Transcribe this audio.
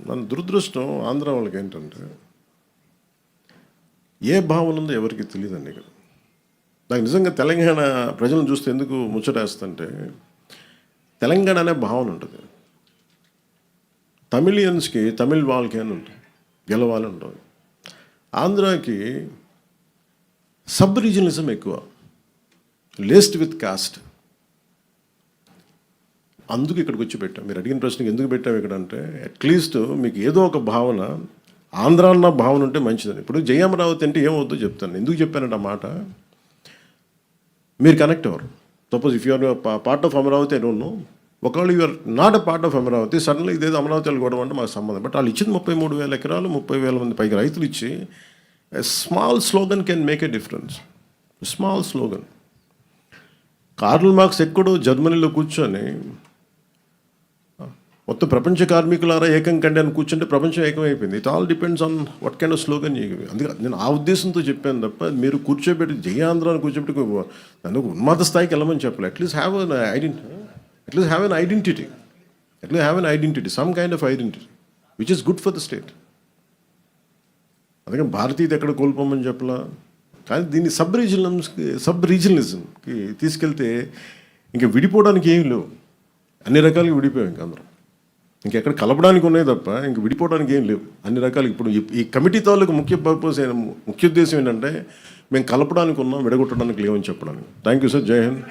మన దురదృష్టం ఆంధ్ర వాళ్ళకి ఏంటంటే ఏ భావన ఉందో ఎవరికి తెలియదండి ఇక్కడ. నాకు నిజంగా తెలంగాణ ప్రజలను చూస్తే ఎందుకు ముచ్చటేస్తుంటే తెలంగాణ అనే భావన ఉంటుంది. తమిళియన్స్కి తమిళ్ వాళ్ళకి అని ఉంటుంది, గెలవాలి ఉంటుంది. ఆంధ్రాకి సబ్ రీజనలిజం ఎక్కువ, లేస్డ్ విత్ కాస్ట్. అందుకు ఇక్కడికి వచ్చి పెట్టాం. మీరు అడిగిన ప్రశ్నకి ఎందుకు పెట్టాం ఇక్కడ అంటే, అట్లీస్ట్ మీకు ఏదో ఒక భావన, ఆంధ్ర అన్న భావన ఉంటే మంచిదని. ఇప్పుడు జయమరావతి అంటే ఏమవుద్దో చెప్తాను. ఎందుకు చెప్పానంటే ఆ మాట, మీరు కనెక్ట్ అవ్వరు. Suppose if you're part of Amaravati I don't know, ఒకవేళ you're not a part of Amaravati, suddenly ఇదేదో అమరావతి వెళ్ళిపోవడం అంటే మాకు సంబంధం. బట్ వాళ్ళు ఇచ్చింది 33,000 ఎకరాలు, 30,000 మంది పైగా రైతులు ఇచ్చి, small slogan can make a difference. Small slogan. Karl Marx ఎక్కడో జర్మనీలో కూర్చొని మొత్తం ప్రపంచ కార్మికులారా ఏకం కండి అని కూర్చుంటే ప్రపంచం ఏకమైపోయింది. It all depends on what kind of slogan. అందుకే నేను ఆ ఉద్దేశంతో చెప్పాను తప్ప మీరు కూర్చోబెట్టి జయాంధ్ర అని కూర్చోబెట్టి నన్ను ఉన్నత స్థాయికి వెళ్ళమని చెప్పలేదు. At least have an identity, some kind of identity which is good for the state. అందుకని భారతీయత ఎక్కడ కోల్పోమని చెప్పలా. కానీ దీన్ని సబ్ రీజనలిజంకి తీసుకెళ్తే ఇంక విడిపోవడానికి ఏమి లేవు. అన్ని రకాలుగా విడిపోయాం ఇంక అందరం. ఇంకెక్కడ కలపడానికి ఉన్నాయి తప్ప ఇంక విడిపోవడానికి ఏం లేవు. అన్ని రకాలు. ఇప్పుడు ఈ కమిటీ తాలూకు ముఖ్య ఉద్దేశం ఏంటంటే మేము కలపడానికి ఉన్నాం, విడగొట్టడానికి లేవని చెప్పడానికి. Thank you sir. జై హింద్.